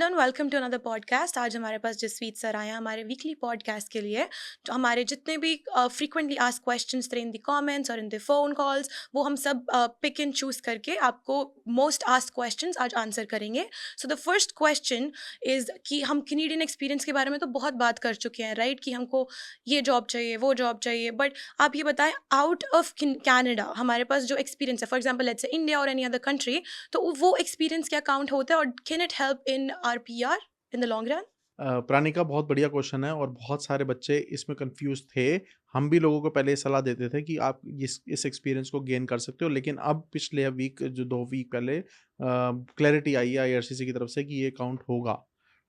Hello and welcome to another podcast. आज हमारे पास जसवीत sir आए हैं हमारे वीकली पॉडकास्ट के लिए। तो हमारे जितने भी फ्रीक्वेंटली आस्क क्वेश्चंस थे इन द कमेंट्स और इन द फोन कॉल्स, वो हम सब पिक एंड चूज करके आपको मोस्ट आस्क क्वेश्चंस आज आंसर करेंगे। So the first question is कि हम कैनेडियन एक्सपीरियंस के बारे में तो बहुत बात कर चुके हैं, राइट? कि हमको ये जॉब चाहिए, वो जॉब चाहिए, बट आप ये बताएं, आउट ऑफ कैनेडा हमारे पास जो एक्सपीरियंस है, for example let's say India और एनी अदर कंट्री, तो वो एक्सपीरियंस क्या काउंट होता है और can it help in our PR in the long run? Pranika बहुत बढ़िया क्वेश्चन है और बहुत सारे बच्चे इसमें कंफ्यूज थे। हम भी लोगों को पहले ये सलाह देते थे कि आप इस एक्सपीरियंस को गेन कर सकते हो, लेकिन अब पिछले वीक जो 2 वीक पहले क्लैरिटी आई है आईआरसीसी की तरफ से कि ये काउंट होगा।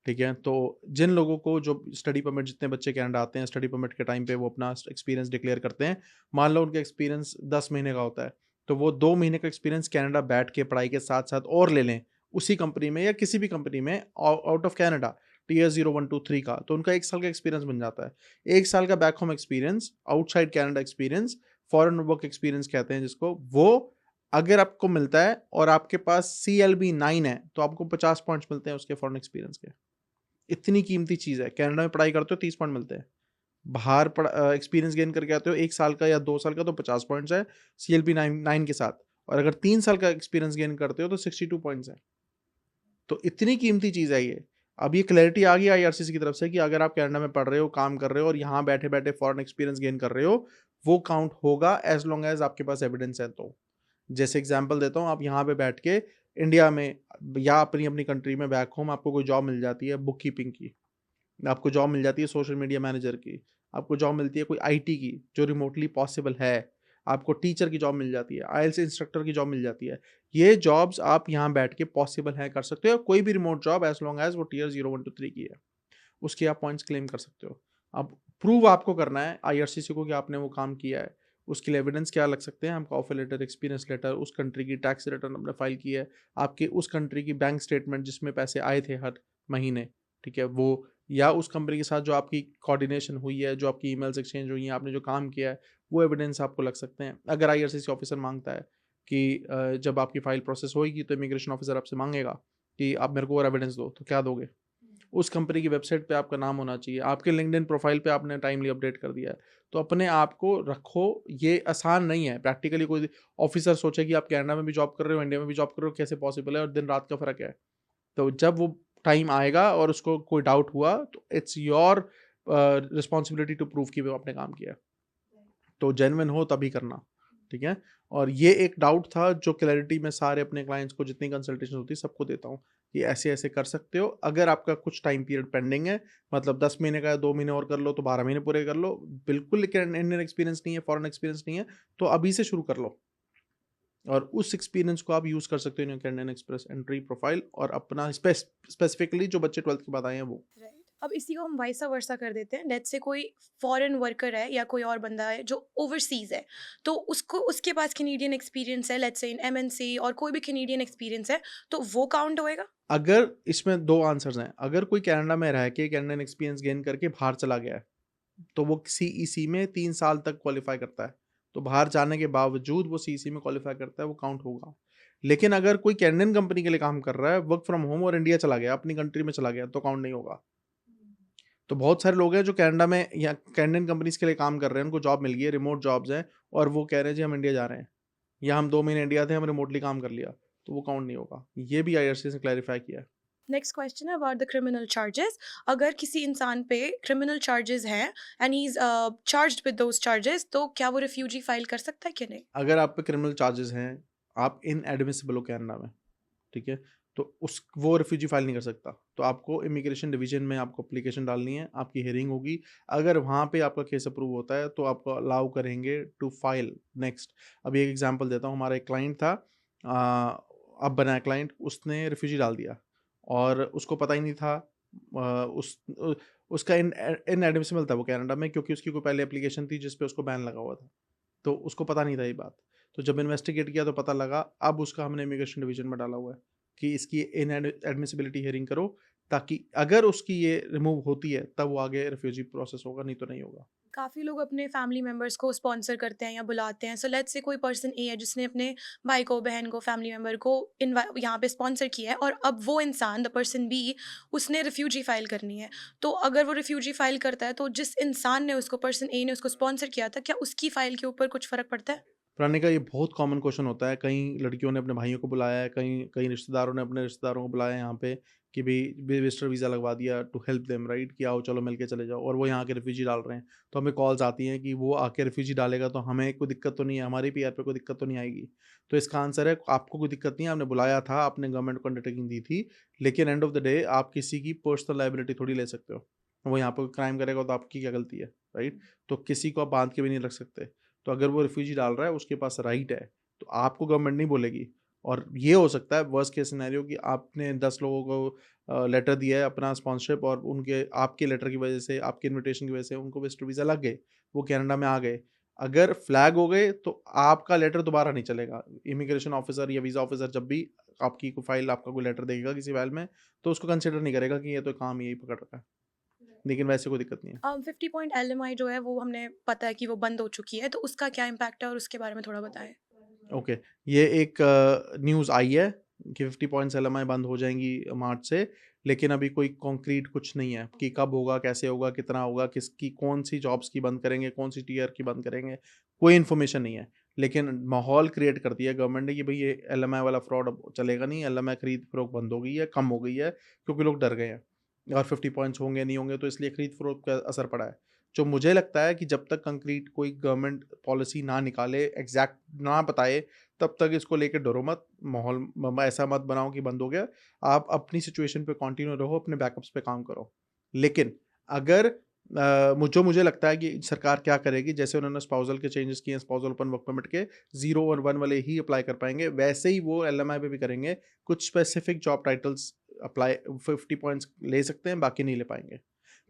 ठीक है? तो जिन लोगों को जो स्टडी परमिट, जितने बच्चे कनाडा आते हैं स्टडी परमिट के टाइम पे वो अपना एक्सपीरियंस डिक्लेयर करते हैं। मान लो उनका एक्सपीरियंस 10 महीने का होता है, तो वो 2 महीने का एक्सपीरियंस कनाडा बैठ के पढ़ाई के साथ-साथ और ले लें, उसी कंपनी में या किसी भी कंपनी में आउट ऑफ कनाडा टीयर 0, 1, 2, 3 का, तो उनका 1 साल का एक्सपीरियंस बन जाता है। 1 साल का back home experience, outside Canada experience, foreign work experience कहते हैं जिसको, वो अगर आपको मिलता है और आपके पास सीएलबी 9 है, तो आपको 50 पॉइंट्स मिलते हैं उसके फॉरेन एक्सपीरियंस के। इतनी कीमती चीज़ है। कनाडा में पढ़ाई करते हो 30 पॉइंट मिलते हैं। बाहर एक्सपीरियंस गेन करके आते हो 1 साल का या 2 साल का, तो 50 पॉइंट्स है सीएलबी 9 के साथ, और अगर 3 साल का एक्सपीरियंस गेन करते हो तो 62 पॉइंट्स है। तो इतनी कीमती चीज़ है ये। अब ये क्लैरिटी आ गई आईआरसीसी की तरफ से कि अगर आप कनाडा में पढ़ रहे हो, काम कर रहे हो और यहाँ बैठे-बैठे फॉरेन एक्सपीरियंस गेन कर रहे हो, वो काउंट होगा एज़ लॉन्ग एज़ आपके पास एविडेंस है तो। जैसे एग्ज़ाम्पल देता हूँ, आप यहाँ पे बैठ के इंडिया में या अपनी-अपनी कंट्री में बैक होम आपको कोई जॉब मिल जाती है बुक कीपिंग की, आपको जॉब मिल जाती है सोशल मीडिया मैनेजर की, आपको जॉब मिलती है कोई आईटी की जो रिमोटली पॉसिबल है, आपको टीचर की जॉब मिल जाती है, आईएलटीएस इंस्ट्रक्टर की जॉब मिल जाती है। ये जॉब्स आप यहाँ बैठ के पॉसिबल है कर सकते हो, कोई भी remote job as long as वो टियर 0, 1, 2, 3 की है। उसके आप पॉइंट्स क्लेम कर सकते हो। अब प्रूव आपको करना है आईआरसीसी को कि आपने वो काम किया है। उसके लिए एविडेंस क्या लग सकते हैं? आपका ऑफर लेटर, एक्सपीरियंस लेटर, उस कंट्री की टैक्स रिटर्न आपने फाइल की है, आपके उस कंट्री की बैंक स्टेटमेंट जिसमें पैसे आए थे हर महीने, ठीक है? वो, या उस कंपनी के साथ जो आपकी कोऑर्डिनेशन हुई है, जो आपकी ईमेल्स एक्सचेंज हुई हैं, आपने जो काम किया है, वो एविडेंस आपको लग सकते हैं। अगर आईआरसीसी ऑफिसर माँगता है कि जब आपकी फाइल प्रोसेस होएगी तो इमिग्रेशन ऑफिसर आपसे माँगेगा कि आप मेरे को और एविडेंस दो, तो क्या दोगे? उस कंपनी की वेबसाइट पे आपका नाम होना चाहिए, आपके लिंक्डइन प्रोफाइल पे आपने टाइमली अपडेट कर दिया है। तो अपने आप को रखो, ये आसान नहीं है। प्रैक्टिकली कोई ऑफिसर सोचे कि आप कनाडा में भी जॉब कर रहे हो, इंडिया में भी जॉब कर रहे हो, कैसे पॉसिबल है और दिन-रात का फ़र्क है। तो जब वो टाइम आएगा और उसको कोई डाउट हुआ, तो it's your responsibility to prove कि वो आपने काम किया है। तो जेन्युइन हो तभी करना, ठीक है? और ये एक डाउट था जो क्लैरिटी मैं सारे अपने क्लाइंट्स को, जितनी कंसल्टेशन होती है सबको देता हूँ, कि ऐसे-ऐसे कर सकते हो। अगर आपका कुछ टाइम पीरियड पेंडिंग है, मतलब 10 महीने का है, 2 महीने और कर लो तो 12 महीने पूरे कर लो। बिल्कुल लेकिन इंडियन एक्सपीरियंस नहीं है, फॉरेन एक्सपीरियंस नहीं है, तो अभी से शुरू कर लो और उस एक्सपीरियंस को आप यूज़ कर सकते हो in your Canadian express entry profile और अपना स्पेसिफिकली जो बच्चे 12th के बाद आए हैं वो। राइट। अब इसी को हम वाइसा वर्सा कर देते हैं। लेट्स से कोई फॉरेन वर्कर है या कोई और बंदा है जो ओवरसीज है, तो उसको उसके पास कैनेडियन एक्सपीरियंस है, लेट्स से इन एमएनसी, और कोई भी कैनेडियन एक्सपीरियंस है, तो वो काउंट होएगा? अगर इसमें 2 आंसर्स हैं, अगर कोई कनाडा में रह के कैनेडियन एक्सपीरियंस गेन करके बाहर चला गया है, तो वो सीईसी में 3 साल तक क्वालीफाई करता है। तो बाहर जाने के बावजूद वो सीईसी में क्वालीफाई करता है, वो काउंट होगा। लेकिन अगर कोई कैनेडियन कंपनी के लिए काम कर रहा है, वर्क फ्रॉम होम, और इंडिया चला गया, अपनी कंट्री में चला गया, तो काउंट नहीं होगा। तो बहुत सारे लोग हैं जो कनाडा में या कैनेडियन कंपनीज़ के लिए काम कर रहे हैं, उनको जॉब मिल गई है, रिमोट जॉब्स हैं, और वो कह रहे हैं जी हम इंडिया जा रहे हैं, या हम 2 महीने इंडिया थे, हम रिमोटली काम कर लिया, तो वो काउंट नहीं होगा। ये भी आईआरसीएस ने क्लैरिफाई किया है। नेक्स्ट क्वेश्चन है अबाउट द क्रिमिनल चार्जेस। अगर किसी इंसान पे क्रिमिनल चार्जेस हैं and he is charged with those charges, तो क्या वो रिफ्यूजी फाइल कर सकता है कि नहीं? अगर आप पे क्रिमिनल चार्जेस हैं, आप इनएडमिसिबल हो कनाडा में, ठीक है? तो उस वो रिफ्यूजी फाइल नहीं कर सकता। तो आपको इमिग्रेशन डिवीज़न में आपको एप्लीकेशन डालनी है, आपकी हियरिंग होगी। अगर वहाँ पे आपका केस अप्रूव होता है, तो आपको अलाउ करेंगे टू फाइल नेक्स्ट। अभी एक एग्ज़ाम्पल देता हूँ, हमारा एक क्लाइंट था, अब बना है क्लाइंट, उसने रिफ्यूजी डाल दिया और उसको पता ही नहीं था। उसका इनएडमिसिबल था वो कनाडा में, क्योंकि उसकी कोई पहले एप्लीकेशन थी जिस पे उसको बैन लगा हुआ था। तो उसको पता नहीं था ये बात। तो जब इन्वेस्टिगेट किया तो पता लगा, अब उसका हमने इमिग्रेशन डिवीज़न में डाला हुआ है कि इसकी एडमिसिबिलिटी हियरिंग करो, ताकि अगर उसकी ये रिमूव होती है तब वो आगे रिफ्यूजी प्रोसेस होगा, नहीं तो नहीं होगा। काफ़ी लोग अपने फैमिली मेंबर्स को स्पॉन्सर करते हैं या बुलाते हैं। सो लेट्स से कोई पर्सन ए है जिसने अपने भाई को, बहन को, फैमिली मेंबर को यहाँ पे स्पॉन्सर किया है, और अब वो इंसान, द पर्सन बी, उसने रिफ्यूजी फाइल करनी है। तो अगर वो रिफ्यूजी फाइल करता है, तो जिस इंसान ने उसको, पर्सन ए ने उसको स्पॉन्सर किया था, क्या उसकी फाइल के ऊपर कुछ फ़र्क पड़ता है? प्राणिका, ये बहुत कॉमन क्वेश्चन होता है। कई लड़कियों ने अपने भाइयों को बुलाया है, कई कई रिश्तेदारों ने अपने रिश्तेदारों को बुलाया है यहाँ पे कि भई विज़िटर वीज़ा लगवा दिया टू हेल्प देम, राइट? कि आओ चलो मिल के चले जाओ, और वो यहाँ के रिफ्यूजी डाल रहे हैं। तो हमें कॉल्स आती हैं कि वो आके रिफ्यूजी डालेगा तो हमें कोई दिक्कत तो नहीं है, हमारी पीआर पे कोई दिक्कत तो नहीं आएगी। तो इसका आंसर है आपको कोई दिक्कत नहीं है, आपने बुलाया था, आपने गवर्नमेंट को अंडरटेकिंग दी थी, लेकिन एंड ऑफ द डे आप किसी की पर्सनल लायबिलिटी थोड़ी ले सकते हो। वो यहाँ पे क्राइम करेगा तो आपकी क्या गलती है, राइट? तो किसी को आप बाँध के भी नहीं रख सकते। तो अगर वो रिफ्यूजी डाल रहा है, उसके पास राइट है, तो आपको गवर्नमेंट नहीं बोलेगी। और ये हो सकता है वर्स्ट केस सिनेरियो कि आपने 10 लोगों को लेटर दिया है अपना स्पॉन्सरशिप, और उनके आपके लेटर की वजह से, आपके इन्विटेशन की वजह से उनको विजिटर वीज़ा लग गए, वो कनाडा में आ गए। अगर फ्लैग हो गए तो आपका लेटर दोबारा नहीं चलेगा। इमिग्रेशन ऑफिसर या वीज़ा ऑफिसर जब भी आपकी कोई फाइल, आपका कोई लेटर देखेगा किसी फाइल में, तो उसको कंसिडर नहीं करेगा कि ये तो काम यही पकड़ रखा है। लेकिन वैसे कोई दिक्कत नहीं है। 50 पॉइंट एलएमआई जो है वो हमने पता है कि वो बंद हो चुकी है, तो उसका क्या इम्पैक्ट है और उसके बारे में थोड़ा बताएँ? ओके, ये एक न्यूज़ आई है कि 50 पॉइंट्स एलएमआई बंद हो जाएँगी मार्च से, लेकिन अभी कोई कॉन्क्रीट कुछ नहीं है कि कब होगा, कैसे होगा, कितना होगा, किसकी कौन-सी जॉब्स की बंद करेंगे, कौन-सी टियर की बंद करेंगे, कोई इन्फॉर्मेशन नहीं है। लेकिन माहौल क्रिएट कर दिया है गवर्नमेंट ने कि भई ये एलएमआई वाला फ्रॉड अब चलेगा नहीं, एलएमआई खरीद-फरोख्त बंद हो गई है, कम हो गई है, क्योंकि लोग डर गए हैं। और 50 पॉइंट्स होंगे, नहीं होंगे, तो इसलिए खरीद-फरोख्त पे असर पड़ा है। जो मुझे लगता है कि जब तक कंक्रीट कोई गवर्नमेंट पॉलिसी ना निकाले, एग्ज़ैक्ट ना बताए, तब तक इसको लेके डरो मत। माहौल ऐसा मत बनाओ कि बंद हो गया। आप अपनी सिचुएशन पे कंटिन्यू रहो, अपने बैकअप्स पे काम करो। लेकिन अगर मुझे लगता है कि सरकार क्या करेगी, जैसे उन्होंने स्पाउसल के चेंजेस किए हैं, स्पाउसल ओपन वर्क परमिट के 0 और 1 वाले ही अप्लाई कर पाएंगे, वैसे ही वो एलएमआई पे भी करेंगे। कुछ specific job titles apply 50 points ले सकते हैं, बाकी नहीं ले पाएंगे।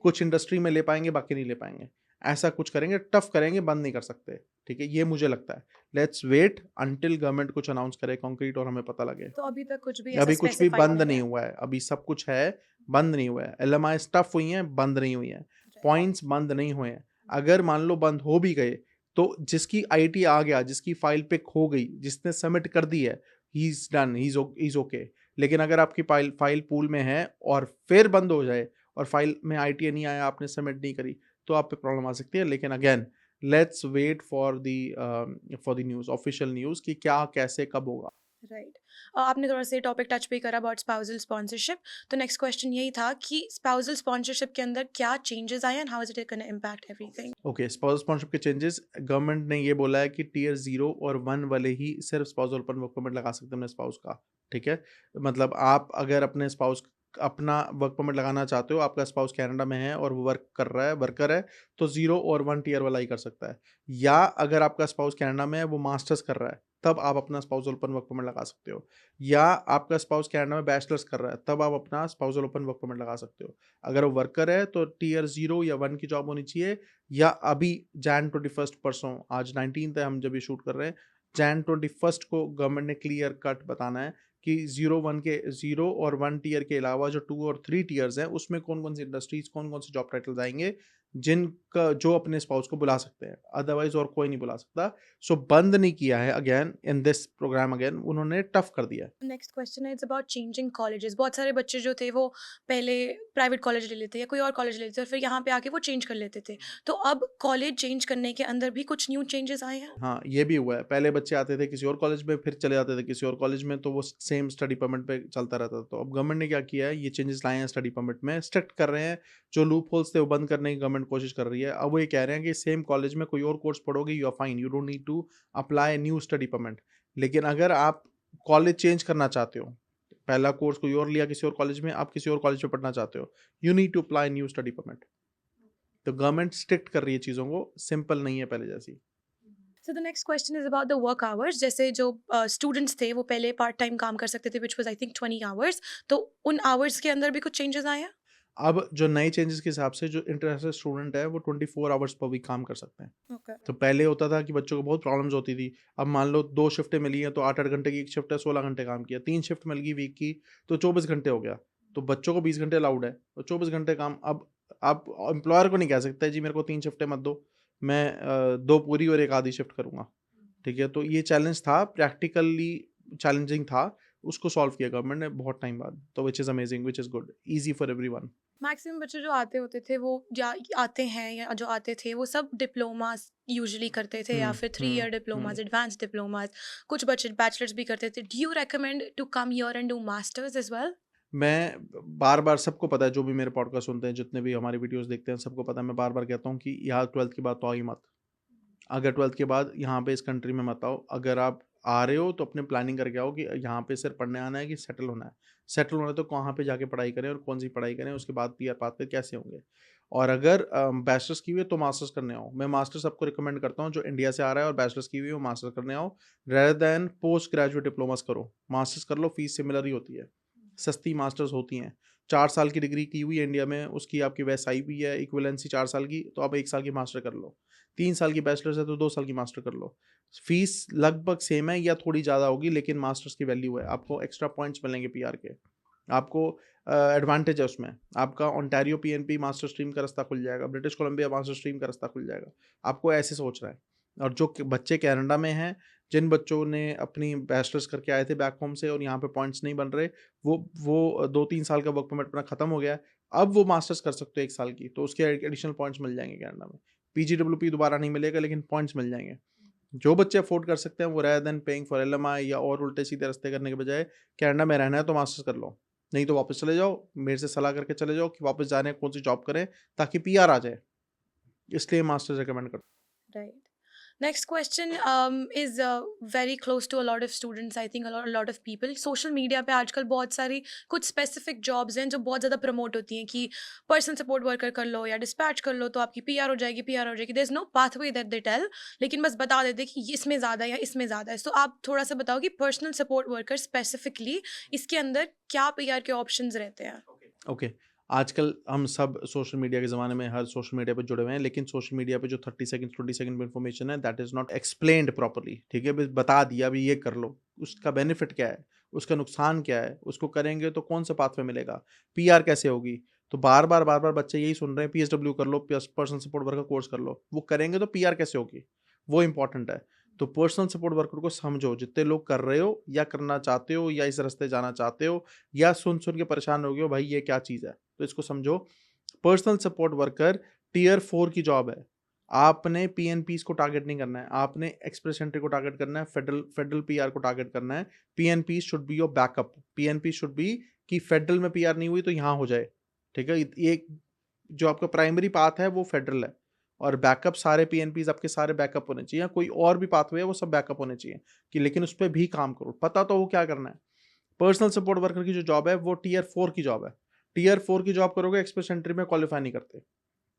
कुछ इंडस्ट्री में ले पाएंगे, बाकी नहीं ले पाएंगे। ऐसा कुछ करेंगे, टफ करेंगे, बंद नहीं कर सकते। ठीक है, ये मुझे लगता है। लेट्स वेट अंटिल गवर्नमेंट कुछ अनाउंस करे कंक्रीट और हमें पता लगे। तो अभी तक कुछ भी ऐसा अभी कुछ भी स्पेसिफाइड बंद नहीं नहीं है। हुआ है, अभी सब कुछ है, बंद नहीं हुआ है। एलएमआई टफ हुई हैं, बंद नहीं हुई हैं। राइट। पॉइंट्स बंद नहीं हुए हैं। अगर मान लो बंद हो भी गए, तो जिसकी आईटी आ गया, जिसकी फाइल पिक हो गई, जिसने सबमिट कर दी है, he is done, he is okay. लेकिन अगर आपकी फाइल फाइल पूल में है और फिर बंद हो जाए और फाइल में आईटी नहीं आया, आपने सबमिट नहीं करी, तो आप पे प्रॉब्लम आ सकती है। लेकिन again, let's wait for the news, official news कि क्या, कैसे, कब होगा। राइट। आपने थोड़ा सा टॉपिक टच भी करा अबाउट स्पाउसल स्पॉन्सरशिप। तो नेक्स्ट क्वेश्चन यही था कि स्पाउसल स्पॉन्सरशिप के अंदर क्या चेंजेस आए and how is it gonna impact everything? Okay, spouse sponsorship के चेंजेस, गवर्नमेंट ने ये बोला है कि टियर 0 और 1 वाले ही सिर्फ स्पाउस ओपन वर्क परमिट लगा सकते हैं अपने स्पाउस का। ठीक है? मतलब आप अगर अपने स्पाउस अपना वर्क परमिट लगाना चाहते हो, आपका स्पाउस कनाडा में है और वो वर्क कर रहा है, वर्कर है, तो 0 और 1 टियर वाला ही कर सकता है। या अगर आपका स्पाउस कनाडा में है, वो मास्टर्स कर रहा है, तब आप अपना स्पाउसल ओपन वर्क परमिट लगा सकते हो। या आपका स्पाउस कनाडा में बैचलर्स कर रहा है, तब आप अपना स्पाउसल ओपन वर्क परमिट लगा सकते हो। अगर वो वर्कर है, तो टियर 0 या 1 की जॉब होनी चाहिए, या अभी जैन 21 परसों, आज 19th है, हम जब ये शूट कर रहे हैं, जैन 21 को गवर्नमेंट ने क्लियर कट बताना है कि 0 और 1 टियर के अलावा जो 2 और 3 टियर्स हैं, उसमें कौन-कौन सी इंडस्ट्रीज़, कौन-कौन से जॉब टाइटल्स आएँगे, जिनका जो अपने स्पाउस को बुला सकते हैं। अदरवाइज़ और कोई नहीं बुला सकता। सो बंद नहीं किया है, again in this program, again उन्होंने टफ कर दिया है। नेक्स्ट क्वेश्चन है, इट्स अबाउट चेंजिंग कॉलेजेस। बहुत सारे बच्चे जो थे वो पहले प्राइवेट कॉलेज ले लेते या कोई और कॉलेज ले लेते और फिर यहाँ पे आके वो चेंज कर लेते थे। तो अब कॉलेज चेंज करने के अंदर भी कुछ न्यू चेंजेस आए हैं? हाँ, ये भी हुआ है। पहले बच्चे आते थे किसी और कॉलेज में, फिर चले जाते थे किसी और कॉलेज में, तो वो सेम स्टडी परमिट पे चलता रहता था। तो अब गवर्नमेंट ने क्या किया है, ये चेंजेस लाए हैं स्टडी परमिट में, स्ट्रिक्ट कर रहे हैं। जो लूपहोल्स थे वो बंद करने की गवर्नमेंट कोशिश कर रही है। अब वो ये कह रहे हैं कि सेम कॉलेज में कोई और कोर्स पढ़ोगे, you are fine, you don't need to apply new study permit. लेकिन अगर आप कॉलेज चेंज करना चाहते हो, पहला कोर्स कोई और लिया किसी और कॉलेज में, आप किसी और कॉलेज में पढ़ना चाहते हो, you need to apply new study permit. तो गवर्नमेंट स्ट्रिक्ट कर रही है चीज़ों को, सिंपल नहीं है पहले जैसी। सो the next question is about the work hours. जैसे जो स्टूडेंट्स थे वो पहले पार्ट टाइम काम कर सकते थे, which was I think 20 hours. तो उन आवर्स के अंदर भी कुछ चेंजेस आए हैं? अब जो नए चेंजेस के हिसाब से जो इंटरनेशनल स्टूडेंट है वो 24 आवर्स पर वीक काम कर सकते हैं। ओके। तो पहले होता था कि बच्चों को बहुत प्रॉब्लम्स होती थी। अब मान लो 2 शिफ्टें मिली हैं तो 8-8 घंटे की एक शिफ्ट है, 16 घंटे काम किया। 3 शिफ्ट मिल गई वीक की तो 24 घंटे हो गया। तो बच्चों को 20 घंटे अलाउड है, तो 24 घंटे काम। अब आप एम्प्लॉयर को नहीं कह सकते जी मेरे को 3 शिफ्टें मत दो। मैं 2 पूरी और 1 आधी शिफ्ट करूँगा, ठीक है? तो ये चैलेंज था, प्रैक्टिकली चैलेंजिंग था, उसको सॉल्व किया गवर्नमेंट ने बहुत टाइम बाद, तो which is amazing, which is good, easy for everyone. Maximum बच्चे जो आते होते थे वो या आते हैं या जो आते थे वो सब डिप्लोमास यूजुअली करते थे या हुँ, फिर 3 year um, diplomas, um. Advance diplomas, कुछ बच्चे बैचलर्स भी करते थे। Do you recommend to come here and do masters as well? मैं बार-बार सबको पता है जो भी मेरे पॉडकास्ट सुनते हैं, जितने भी हमारी वीडियोज़ देखते हैं, सबको पता है मैं बार-बार कहता हूँ कि यहाँ 12th के बाद तो आओ ही मत। अगर 12th के बाद यहाँ पे इस कंट्री में मत आओ। अगर आप आ रहे हो तो अपने प्लानिंग करके आओ कि यहाँ पे सिर्फ़ पढ़ने आना है कि सेटल होना है। सेटल होना है तो कहाँ पे जाके पढ़ाई करें और कौन-सी पढ़ाई करें, उसके बाद पीआर पाथवे कैसे होंगे। और अगर बैचलर्स की हुई है तो मास्टर्स करने आओ। मैं मास्टर्स सबको रिकमेंड करता हूँ जो इंडिया से आ रहा है और बैचलर्स की हुई है वो मास्टर्स करने आओ। Rather than post graduate diplomas करो। मास्टर्स कर लो, फीस सिमिलर ही होती है। सस्ती मास्टर्स होती हैं। 4 साल की डिग्री की हुई है इंडिया में, उसकी आपकी वैसाई भी है, इक्विवेलेंसी 4 साल की, तो आप 1 साल की मास्टर कर लो। 3 साल की बैचलर्स है तो 2 साल की मास्टर कर लो। फीस लगभग सेम है या थोड़ी ज़्यादा होगी, लेकिन मास्टर्स की वैल्यू है। आपको एक्स्ट्रा पॉइंट्स मिलेंगे पीआर के। आपको एडवांटेज है उसमें। आपका ओंटारियो पीएनपी मास्टर स्ट्रीम का रास्ता खुल जाएगा, ब्रिटिश कोलंबिया मास्टर स्ट्रीम का रास्ता खुल जाएगा। आपको ऐसे सोचना है। और जो बच्चे कनाडा में हैं, जिन बच्चों ने अपनी बैचलर्स करके आए थे बैक होम से और यहाँ पे पॉइंट्स नहीं बन रहे, वो 2-3 साल का वर्क परमिट अपना खत्म हो गया है। अब वो मास्टर्स कर सकते हो 1 साल की, तो उसके एडिशनल पॉइंट्स मिल जाएँगे कनाडा में। पीजीडब्ल्यूपी दोबारा नहीं मिलेगा, लेकिन पॉइंट्स मिल जाएँगे। जो बच्चे अफ़ोर्ड कर सकते हैं वो rather than paying for LMI या और उल्टे-सीधे रास्ते करने के बजाय, कनाडा में रहना है तो मास्टर्स कर लो। नहीं तो वापस चले जाओ, मेरे से सलाह करके चले जाओ कि वापस जा रहे हैं कौन-सी जॉब करें ताकि पीआर आ जाए। इसलिए मास्टर्स रिकमेंड करता Right. Next question is very close to a lot of students. I think a lot of people. Social media पे आजकल बहुत सारी कुछ specific jobs हैं जो बहुत ज़्यादा promote होती हैं कि person support worker कर लो या dispatch कर लो तो आपकी PR हो जाएगी, PR हो जाएगी. There's no pathway that they tell. लेकिन बस बता देते हैं कि इसमें ज़्यादा है या इसमें ज़्यादा है. So आप थोड़ा सा बताओ कि personal support worker specifically इसके अंदर क्या PR के options रहते हैं? हूँ। ओके, आजकल हम सब सोशल मीडिया के ज़माने में हर सोशल मीडिया पे जुड़े हुए हैं, लेकिन सोशल मीडिया पे जो 30 सेकंड 20 सेकंड में इन्फॉर्मेशन है that is not explained properly, ठीक है? बस बता दिया अभी ये कर लो, उसका बेनिफिट क्या है? उसका नुकसान क्या है? उसको करेंगे तो कौन-सा पाथवे मिलेगा? पीआर कैसे होगी? तो बार-बार बच्चे यही सुन रहे हैं पीएसडब्ल्यू कर लो, पर्सनल सपोर्ट वर्कर कोर्स कर लो। वो करेंगे तो पीआर कैसे होगी? वो इम्पोर्टेंट है। तो पर्सनल सपोर्ट वर्कर को समझो, जितने लोग कर रहे हो या करना चाहते हो या इस रास्ते जाना चाहते हो या सुन-सुन के परेशान हो गए हो, भाई ये क्या चीज़ है? तो इसको समझो, पर्सनल सपोर्ट वर्कर टियर 4 की जॉब है। आपने पीएनपीज़ को टारगेट नहीं करना है, आपने एक्सप्रेस एंट्री को टारगेट करना है, फेडरल पीआर को टारगेट करना है। PNP should be your backup, PNP should be कि फेडरल में पीआर नहीं हुई तो यहाँ हो जाए, ठीक है? ये जो आपका प्राइमरी पाथ है वो फेडरल है और बैकअप सारे पीएनपीज़ आपके सारे बैकअप होने चाहिए, कोई और भी पाथवे है वो सब बैकअप होने चाहिए कि लेकिन उस पे भी काम करो, पता तो हो क्या करना है। पर्सनल सपोर्ट वर्कर की जो जॉब है वो टियर 4 की जॉब है। टियर 4 की जॉब करोगे एक्सप्रेस एंट्री में क्वालीफाई नहीं करते।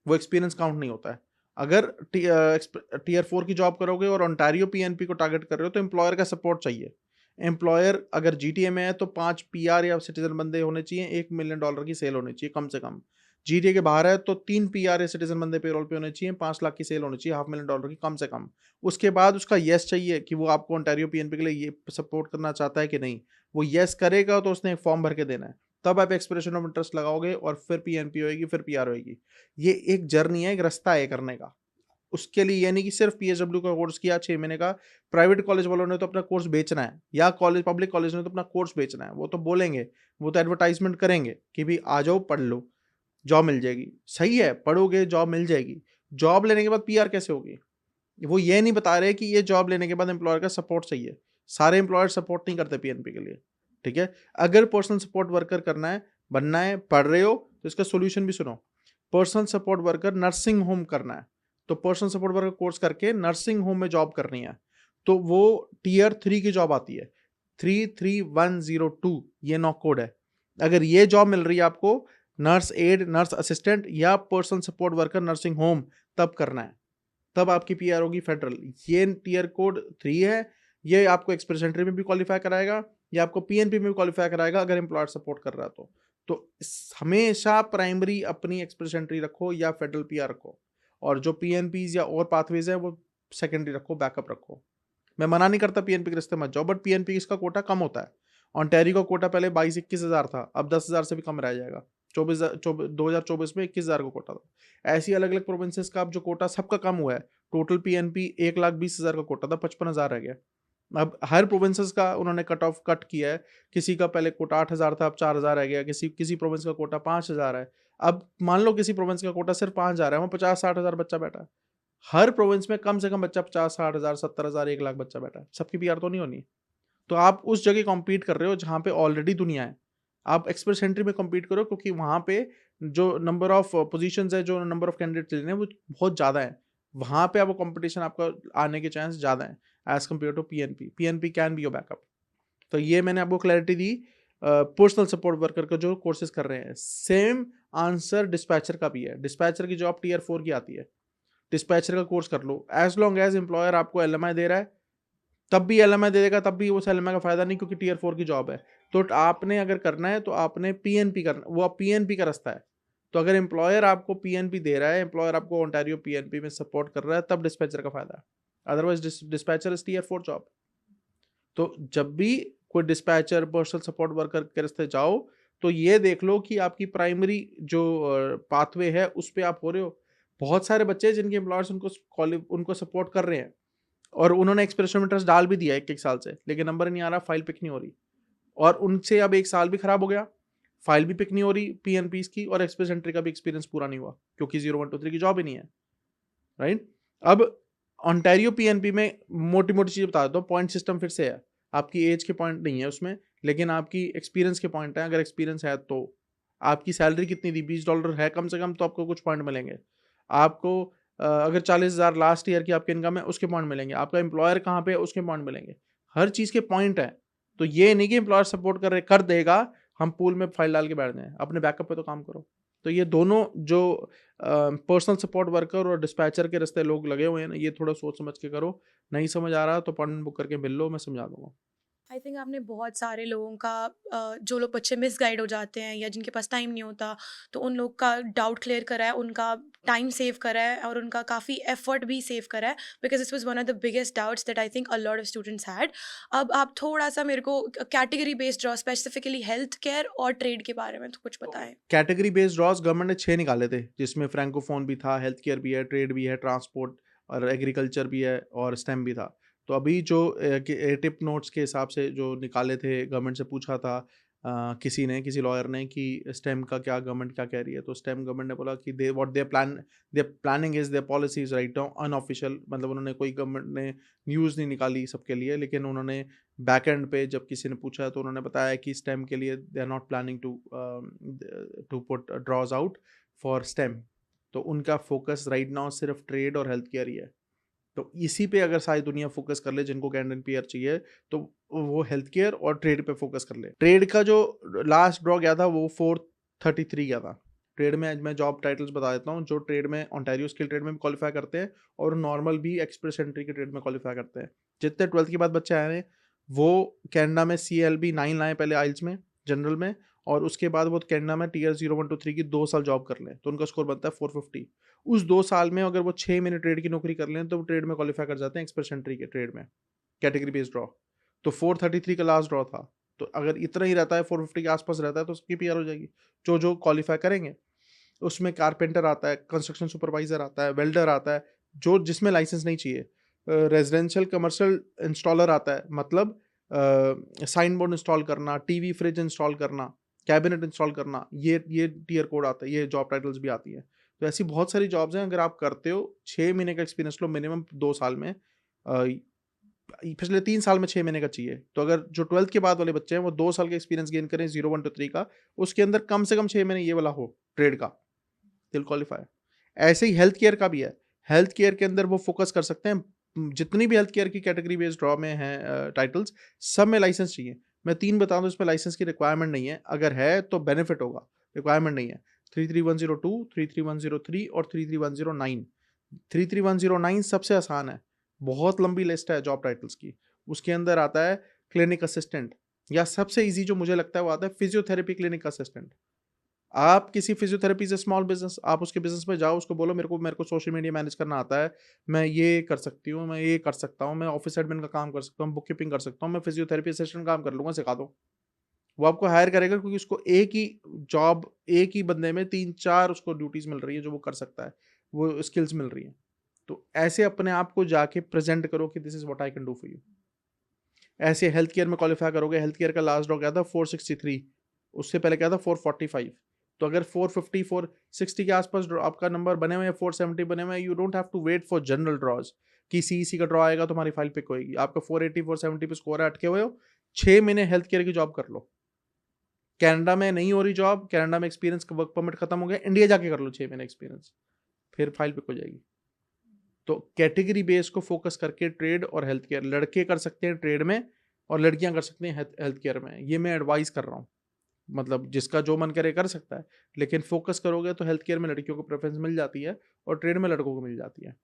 वो एक्सपीरियंस काउंट नहीं होता है। अगर टियर 4 की जॉब करोगे और ओंटारियो पीएनपी को टारगेट कर रहे हो तो एम्प्लॉयर का सपोर्ट चाहिए। एम्प्लॉयर अगर जीटीए में है तो 5 पीआर या सिटीज़न बंदे होने चाहिए, $1 मिलियन की सेल होनी चाहिए कम से कम। जीटीए के बाहर है तो 3 पीआर या सिटीज़न बंदे पेरोल पे होने चाहिए, 5 लाख की सेल होनी चाहिए, $500,000 की कम से कम। उसके बाद उसका येस चाहिए कि वो आपको ओंटारियो पीएनपी के लिए ये सपोर्ट करना चाहता है कि नहीं। वो येस करेगा तो उसने एक फॉर्म भर के देना है। तब आप एक्सप्रेशन ऑफ इंटरेस्ट लगाओगे और फिर पीएनपी होएगी, फिर पीआर होएगी। ये एक जर्नी है, एक रास्ता है करने का। उसके लिए ये नहीं कि सिर्फ पीएसडब्ल्यू का कोर्स किया 6 महीने का, प्राइवेट कॉलेज वालों ने तो अपना कोर्स बेचना है या कॉलेज पब्लिक कॉलेज ने तो अपना कोर्स बेचना है। वो तो बोलेंगे, वो तो एडवर्टाइज़मेंट करेंगे कि भई आ जाओ पढ़ लो, जॉब मिल जाएगी। सही है, पढ़ोगे जॉब मिल जाएगी। जॉब लेने के बाद पीआर कैसे होगी? वो ये नहीं बता रहे कि ये जॉब लेने के बाद एम्प्लॉयर का सपोर्ट चाहिए। सारे एम्प्लॉयर सपोर्ट नहीं करते पीएनपी के लिए, ठीक है? अगर पर्सनल सपोर्ट वर्कर करना है, बनना है, पढ़ रहे हो तो इसका सॉल्यूशन भी सुनो। Personal support worker nursing home करना है, तो पर्सनल सपोर्ट वर्कर कोर्स करके नर्सिंग होम में जॉब करनी है, तो वो टियर 3 की जॉब आती है। 33102 ये नॉक कोड है। अगर ये जॉब मिल रही है आपको नर्स एड, नर्स असिस्टेंट या personal support worker nursing home, तब करना है। तब आपकी पीआर होगी फेडरल। ये टियर कोड 3 है, ये आपको एक्सप्रेस एंट्री में भी क्वालीफाई कराएगा, ये आपको पीएनपी में भी क्वालीफाई कराएगा अगर एम्प्लॉयर सपोर्ट कर रहा है तो। तो हमेशा प्राइमरी अपनी एक्सप्रेस एंट्री रखो या फेडरल पीआर रखो और जो पीएनपीज़ या और पाथवेज़ हैं वो सेकेंडरी रखो, बैकअप रखो। मैं मना नहीं करता पीएनपी के रास्ते मत जाओ, बट पीएनपी इसका कोटा कम होता है। ओंटारियो का कोटा पहले 22-21 हज़ार था, अब 10,000 से भी कम रह जाएगा। 2024 में 21,000 का कोटा था। ऐसी अलग अलग प्रोविंसेस का अब जो कोटा सबका कम हुआ है, टोटल पीएनपी 1,20,000 का कोटा था, 55,000 रह गया। अब हर प्रोविंसेस का उन्होंने कट ऑफ कट किया है। किसी का पहले कोटा 8,000 था, अब 4,000 रह गया। किसी किसी प्रोविंस का कोटा 5,000 है। अब मान लो किसी प्रोविंस का कोटा सिर्फ 5,000 है, वहाँ 50-60,000 बच्चा बैठा है। हर प्रोविंस में कम से कम बच्चा 50-60,000, 70,000, 1,00,000 बच्चा बैठा है। सबकी पीआर तो नहीं होनी। तो आप उस जगह कॉम्पीट कर रहे हो जहाँ पे ऑलरेडी दुनिया है। आप एक्सप्रेस एंट्री में कॉम्पीट करो, क्योंकि वहाँ पे जो नंबर ऑफ पोजीशंस है, जो नंबर ऑफ कैंडिडेट्स लेने हैं, वो बहुत ज़्यादा है। वहाँ पे आपको कंपटीशन, आपका आने के चांस ज़्यादा है as compare to PNP. PNP can be your backup. तो ये मैंने आपको क्लैरिटी दी पर्सनल सपोर्ट वर्कर का जो कोर्सेज कर रहे हैं। सेम आंसर डिस्पैचर का भी है। डिस्पैचर की जॉब टीयर 4 की आती है। डिस्पैचर का कोर्स कर लो। एज लॉन्ग एज एम्प्लॉयर आपको एलएमआई दे रहा है, तब भी एलएमआई दे देगा, तब भी उस एलएमआई का फायदा नहीं, क्योंकि टीयर 4 की जॉब है। तो आपने अगर करना है तो आपने पीएनपी करना, वो पीएनपी का रास्ता है। तो अगर एम्प्लॉयर आपको पीएनपी दे रहा है, एम्प्लॉयर आपको ओंटारियो पीएनपी में सपोर्ट कर रहा है, तब डिस्पैचर का फायदा है। Otherwise dispatcher is tier 4 job. तो जब भी कोई डिस्पैचर, पर्सनल सपोर्ट वर्कर के रास्ते जाओ, तो ये देख लो कि आपकी प्राइमरी जो पाथवे है उस पे आप हो रहे हो। बहुत सारे बच्चे जिनके एम्प्लॉयर्स उनको सपोर्ट कर रहे हैं, और उन्होंने एक्सप्रेशन में इंटरेस्ट डाल भी दिया 1-1 साल से, लेकिन नंबर नहीं आ रहा, फाइल पिक नहीं हो रही, और उनसे अब 1 साल भी खराब हो गया, फाइल भी पिक नहीं हो रही पीएनपीस की, और एक्सप्रेस एंट्री का भी एक्सपीरियंस पूरा नहीं हुआ, क्योंकि 0123 की जॉब ही नहीं है। राइट। अब ओंटारियो पीएनपी में मोटी मोटी चीज बता देता हूँ। पॉइंट सिस्टम फिर से है, आपकी एज के पॉइंट नहीं है उसमें, लेकिन आपकी एक्सपीरियंस के पॉइंट है। अगर एक्सपीरियंस है तो आपकी सैलरी कितनी थी, $20 है कम से कम, तो आपको कुछ पॉइंट मिलेंगे। आपको अगर 40,000 लास्ट ईयर की आपकी इनकम है, उसके पॉइंट मिलेंगे। आपका एम्प्लॉयर कहाँ पे है, उसके पॉइंट मिलेंगे। हर चीज़ के पॉइंट है। तो ये नहीं कि एम्प्लॉयर सपोर्ट कर देगा, हम पूल में फाइल डाल के बैठ जाएं। अपने बैकअप पे तो काम करो। तो ये दोनों जो पर्सनल सपोर्ट वर्कर और डिस्पैचर के रास्ते लोग लगे हुए हैं ना, ये थोड़ा सोच समझ के करो। नहीं समझ आ रहा तो अपॉइंटमेंट बुक करके मिल लो, मैं समझा दूंगा। आई थिंक आपने बहुत सारे लोगों का जो लोग बच्चे मिसगाइड हो जाते हैं या जिनके पास टाइम नहीं होता, तो उन लोग का डाउट क्लियर करा है, उनका टाइम सेव करा है और उनका काफ़ी एफर्ट भी सेव करा है, because this was one of the biggest doubts that I think a lot of students had. अब आप थोड़ा सा मेरे को category based draw, specifically health care और ट्रेड के बारे में तो कुछ बताएं। कैटेगरी बेस्ड ड्रॉज गवर्नमेंट ने 6 निकाले थे, जिसमें फ्रैंकोफोन भी था, हेल्थ केयर भी है, ट्रेड भी है, ट्रांसपोर्ट और एग्रीकल्चर भी है, और स्टेम भी था। तो अभी जो टिप नोट्स के हिसाब से जो निकाले थे, गवर्नमेंट से पूछा था किसी लॉयर ने कि स्टेम का क्या गवर्नमेंट क्या कह रही है। तो स्टेम गवर्नमेंट ने बोला कि they planning is there policies right now unofficial, मतलब उन्होंने कोई गवर्नमेंट ने न्यूज़ नहीं निकाली सबके लिए, लेकिन उन्होंने बैक एंड पे जब किसी ने पूछा तो उन्होंने बताया कि स्टेम के लिए they are not planning to put draws out for STEM. तो उनका फोकस राइट नाउ सिर्फ ट्रेड और हेल्थ केयर ही है। तो इसी पे अगर सारी दुनिया फोकस कर ले, जिनको कैंडिडेट पीआर चाहिए, तो वो हेल्थ केयर और ट्रेड पे फोकस कर ले। ट्रेड का जो लास्ट ड्रॉ गया था वो 433 गया था। ट्रेड में मैं जॉब टाइटल्स बता देता हूँ। जो ट्रेड में ओंटारियो स्किल ट्रेड में भी क्वालिफाई करते हैं, और नॉर्मल भी एक्सप्रेस एंट्री के ट्रेड में क्वालिफाई करते हैं। जितने 12th के बाद बच्चे आए हैं, वो कनाडा में CLB 9 लाए पहले आइल्स में, जनरल में, और उसके बाद वो कनाडा में टीयर 0123 की 2 साल जॉब कर लें, तो उनका स्कोर बनता है 450। उस 2 साल में अगर वो 6 महीने ट्रेड की नौकरी कर लें, तो वो ट्रेड में क्वालिफाई कर जाते हैं एक्सप्रेस एंट्री के ट्रेड में, कैटेगरी बेस्ड ड्रॉ। तो 433 का लास्ट ड्रॉ था। तो अगर इतना ही रहता है, 450 के आसपास रहता है, तो उसकी पीआर हो जाएगी। जो जो क्वालिफाई करेंगे उसमें कारपेंटर आता है, कंस्ट्रक्शन सुपरवाइजर आता है, वेल्डर आता है, जो जिसमें लाइसेंस नहीं चाहिए, रेजिडेंशियल कमर्शियल इंस्टॉलर आता है, मतलब साइन बोर्ड इंस्टॉल करना, टीवी फ्रिज इंस्टॉल करना, कैबिनेट इंस्टॉल करना, ये टियर कोड आता है, ये जॉब टाइटल्स भी आती है। तो ऐसी बहुत सारी जॉब्स हैं। अगर आप करते हो, 6 महीने का एक्सपीरियंस लो मिनिमम 2 साल में, पिछले 3 साल में 6 महीने का चाहिए। तो अगर जो 12th के बाद वाले बच्चे हैं वो 2 साल का एक्सपीरियंस गेन करें 0123 का, उसके अंदर कम से कम 6 महीने ये वाला हो ट्रेड का, दिल क्वालिफाई। ऐसे ही हेल्थ केयर का भी है। हेल्थ केयर के अंदर वो फोकस कर सकते हैं। जितनी भी हेल्थ केयर की कैटेगरी बेस्ड ड्रॉ में है टाइटल्स, सब में लाइसेंस चाहिए। मैं 3 बता दूं, इसमें लाइसेंस की रिक्वायरमेंट नहीं है। अगर है तो बेनिफिट होगा, रिक्वायरमेंट नहीं है। 33102, 33103 और 33109। 33109 सबसे आसान है। बहुत लंबी लिस्ट है जॉब टाइटल्स की। उसके अंदर आता है क्लिनिक असिस्टेंट, या सबसे इजी जो मुझे लगता है वो आता है फिजियोथेरेपी क्लिनिक असिस्टेंट। आप किसी फिजियोथेरेपी से स्मॉल बिजनेस, आप उसके बिजनेस में जाओ, उसको बोलो मेरे को सोशल मीडिया मैनेज करना आता है, मैं ये कर सकती हूँ, मैं ये कर सकता हूँ, मैं ऑफिस एडमिन का काम कर सकता हूँ, बुक कीपिंग कर सकता हूँ, मैं फिजियोथेरेपी असिस्टेंट काम कर लूँगा, सिखा दो। वो आपको हायर करेगा क्योंकि उसको एक ही जॉब, एक ही बंदे में 3-4 उसको ड्यूटीज़ मिल रही है जो वो कर सकता है, वो स्किल्स मिल रही हैं। तो ऐसे अपने आप को जाके प्रेज़ेंट करो कि this is what I can do for you. ऐसे हेल्थ केयर में क्वालीफाई करोगे, हेल्थ केयर का लास्ट ड्रॉ क्या था 463, उससे पहले क्या था 445। तो अगर 450 460 के आसपास आपका नंबर बने हुए हैं, 470 बने हुए हैं, you don't have to wait for general draws कि सीईसी का ड्रॉ आएगा तुम्हारी फाइल पिक होएगी। आपका 480 470 पे स्कोर है, अटके हुए हो, 6 महीने हेल्थ केयर की जॉब कर लो। कनाडा में नहीं हो रही जॉब, कनाडा में एक्सपीरियंस वर्क परमिट खत्म हो गया, इंडिया जाके कर लो 6 महीने एक्सपीरियंस, फिर फाइल पिक हो जाएगी। तो कैटेगरी बेस को फोकस करके ट्रेड और हेल्थ केयर, लड़के कर सकते हैं ट्रेड में और लड़कियां कर सकती हैं हेल्थ केयर में। ये मैं एडवाइस कर रहा हूँ, मतलब जिसका जो मन करे कर सकता है, लेकिन फोकस करोगे तो हेल्थ केयर में लड़कियों को प्रेफरेंस मिल जाती है और ट्रेड में लड़कों को मिल जाती है।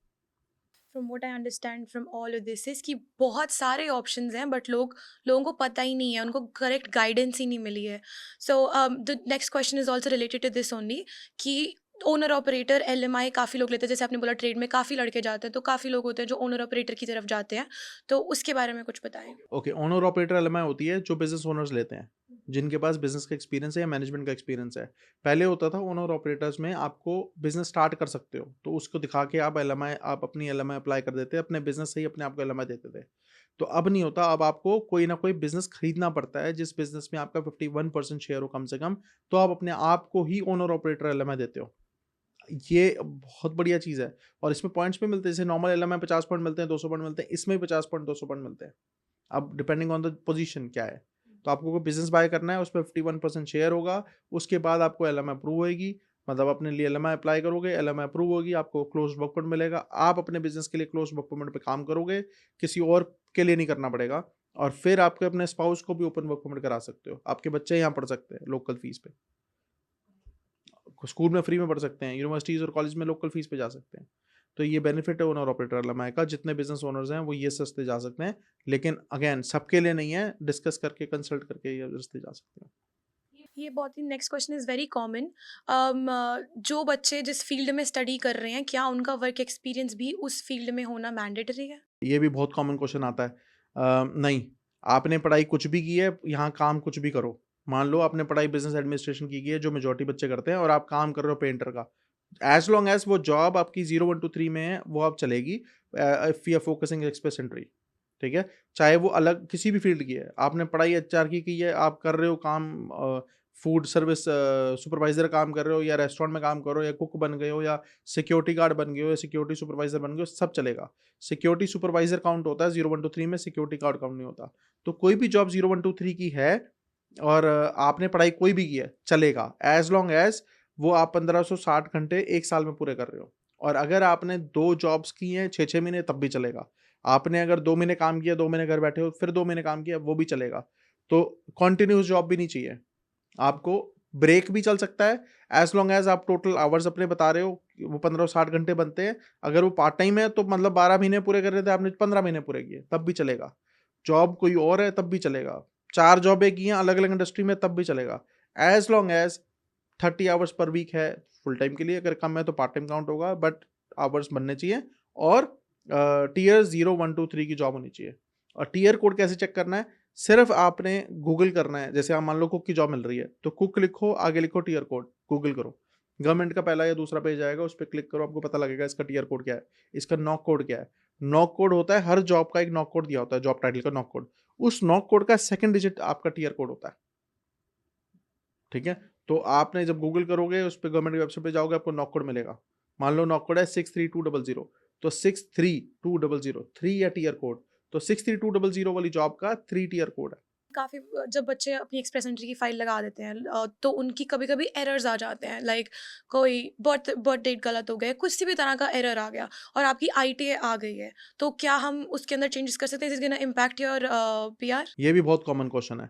From what I understand from all of this is कि बहुत सारे ऑप्शंस हैं बट लोगों को पता ही नहीं है, उनको करेक्ट गाइडेंस ही नहीं मिली है। So the next question is also related to this only कि ओनर ऑपरेटर एलएमआई काफ़ी लोग लेते हैं, जैसे आपने बोला ट्रेड में काफ़ी लड़के जाते हैं, तो काफ़ी लोग होते हैं जो ओनर ऑपरेटर की तरफ जाते हैं, तो उसके बारे में कुछ बताएं। ओके, ओनर ऑपरेटर एलएमआई होती है जो बिजनेस ओनर्स लेते हैं, जिनके पास बिजनेस का एक्सपीरियंस है या मैनेजमेंट का एक्सपीरियंस है। पहले होता था ओनर ऑपरेटर्स में आपको बिजनेस स्टार्ट कर सकते हो तो उसको दिखा के आप एलएमआई, आप अपनी एलएमआई अप्लाई कर देते, अपने बिजनेस से ही अपने आप को एलएमआई देते थे। तो अब नहीं होता, अब आपको कोई ना कोई बिजनेस खरीदना पड़ता है जिस बिजनेस में आपका 51% शेयर हो कम से कम, तो आप अपने आप को ही ओनर ऑपरेटर एलएमआई देते हो। ये बहुत बढ़िया चीज़ है और इसमें पॉइंट्स भी मिलते हैं, जैसे नॉर्मल एलएमआई 50 पॉइंट मिलते हैं, 200 पॉइंट मिलते हैं, इसमें भी 50 पॉइंट 200 पॉइंट मिलते हैं। अब डिपेंडिंग ऑन द पोजीशन क्या है। तो आपको कोई बिज़नेस बाय करना है, उसमें 51% शेयर होगा, उसके बाद आपको एलएमआई अप्रूव होएगी, मतलब अपने लिए एलएमआई अप्लाई करोगे, एलएमआई अप्रूव होगी, आपको क्लोज़्ड वर्क परमिट मिलेगा। आप अपने बिज़नेस के लिए क्लोज़्ड वर्क परमिट पे काम करोगे, किसी और के लिए नहीं करना पड़ेगा और फिर आपके अपने स्पाउस को भी ओपन वर्क परमिट करा सकते हो। आपके बच्चे यहाँ पढ़ सकते हैं लोकल फीस पे। स्कूल में फ्री में पढ़ सकते हैं, यूनिवर्सिटीज़ और कॉलेज में लोकल फीस पे जा सकते हैं। तो ये बेनिफिट है ओनर ऑपरेटर एलएमआई का, जितने बिजनेस ओनर्स हैं वो ये सस्ते जा सकते हैं, लेकिन अगेन सबके लिए नहीं है, डिस्कस करके कंसल्ट करके ये रास्ते जा सकते हैं। ये बहुत ही next question is very common. जो बच्चे जिस फील्ड में स्टडी कर रहे हैं, क्या उनका वर्क एक्सपीरियंस भी उस फील्ड में होना मैंडेटरी है? ये भी बहुत कॉमन क्वेश्चन आता है। नहीं, आपने पढ़ाई कुछ भी की है, यहाँ काम कुछ भी करो। मान लो आपने पढ़ाई बिजनेस एडमिनिस्ट्रेशन की है, जो मेजॉरिटी बच्चे करते हैं, और आप काम कर रहे हो पेंटर का। एज लॉन्ग एज वो जॉब आपकी 01 to 3 में है, वो आप चलेगी। If you are focusing Express Entry, ठीक है, चाहे वो अलग किसी भी फील्ड की है। आपने पढ़ाई एचआर की है, आप कर रहे हो काम फूड सर्विस सुपरवाइजर काम कर रहे हो, या रेस्टोरेंट में काम कर रहे हो, या कुक बन गए हो, या सिक्योरिटी गार्ड बन गए हो, या सिक्योरिटी सुपरवाइजर बन गए हो, सब चलेगा। सिक्योरिटी सुपरवाइजर काउंट होता है 01 to 3 में, सिक्योरिटी गार्ड काउंट नहीं होता। तो कोई भी जॉब 01 to 3 की है और आपने पढ़ाई कोई भी की है, चलेगा, एज लॉन्ग एज वो आप 1560 घंटे 1 साल में पूरे कर रहे हो। और अगर आपने 2 जॉब्स की हैं 6-6 महीने, तब भी चलेगा। आपने अगर 2 महीने काम किया, 2 महीने घर बैठे हो, फिर 2 महीने काम किया, वो भी चलेगा। तो कॉन्टिन्यूस जॉब भी नहीं चाहिए आपको, ब्रेक भी चल सकता है, एज लॉन्ग एज आप टोटल आवर्स अपने बता रहे हो वो 1560 घंटे बनते हैं। अगर वो पार्ट टाइम है तो मतलब 12 महीने पूरे कर रहे थे आपने, 15 महीने पूरे किए, तब भी चलेगा। जॉब कोई और है तब भी चलेगा, 4 जॉबें की हैं अलग अलग इंडस्ट्री में, तब भी चलेगा। As long as 30 hours per week है फुल टाइम के लिए, अगर कम है तो पार्ट टाइम काउंट होगा, बट आवर्स बनने चाहिए। और टीयर 01 to 3 की जॉब होनी चाहिए। और टीयर कोड कैसे चेक करना है, सिर्फ आपने गूगल करना है। जैसे आप मान लो कुक की जॉब मिल रही है, तो कुक लिखो, आगे लिखो टीयर कोड, गूगल करो, गवर्नमेंट का पहला या दूसरा पेज आएगा, उस पर क्लिक करो, आपको पता लगेगा इसका टीयर कोड क्या है, इसका नॉक कोड क्या है। नॉक कोड होता है, हर जॉब का एक नॉक कोड दिया होता है, जॉब टाइटल का नॉक कोड। उस नॉक कोड का सेकंड डिजिट आपका टीयर कोड होता है, ठीक है। तो आपने जब गूगल करोगे, उस पर गवर्नमेंट की वेबसाइट पे जाओगे, आपको नॉक कोड मिलेगा। मान लो नॉक कोड है 63200, तो 63200 3 या टीयर कोड, तो 63200 वाली जॉब का 3 टीयर कोड है। काफ़ी जब बच्चे अपनी एक्सप्रेस एंट्री की फ़ाइल लगा देते हैं, तो उनकी कभी-कभी एरर्स आ जाते हैं, लाइक कोई बर्थ डेट गलत हो गया, किसी भी तरह का एरर आ गया और आपकी आईटीए आ गई है, तो क्या हम उसके अंदर चेंजेस कर सकते हैं? Is it gonna impact your PR? ये भी बहुत कॉमन क्वेश्चन है।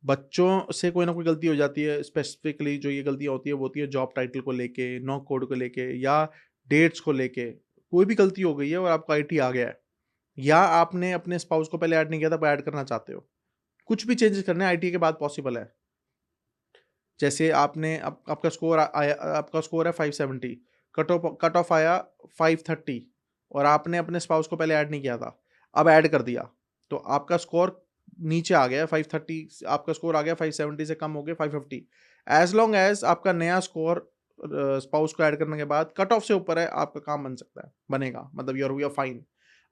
बच्चों से कोई ना कोई गलती हो जाती है, स्पेसिफिकली जो ये गलतियाँ होती है वो होती है जॉब टाइटल को लेके, नॉक कोड को लेके, या डेट्स को लेके। कोई भी गलती हो गई है और आपको आईटी आ गया है, या आपने अपने स्पाउस को पहले ऐड नहीं किया था, अब ऐड करना चाहते हो, कुछ भी चेंजेस करने हैं आईटी के बाद पॉसिबल है। जैसे आपने आपका स्कोर आया, आपका स्कोर है 570, कट ऑफ आया 530, और आपने अपने स्पाउस को पहले ऐड नहीं किया था, अब ऐड कर दिया, तो आपका स्कोर नीचे आ गया 530, आपका स्कोर आ गया 570 से कम हो गया 550, एज लॉन्ग एज आपका नया स्कोर स्पाउस को ऐड करने के बाद कट ऑफ से ऊपर है, आपका काम बन सकता है, बनेगा, मतलब यूर फाइन।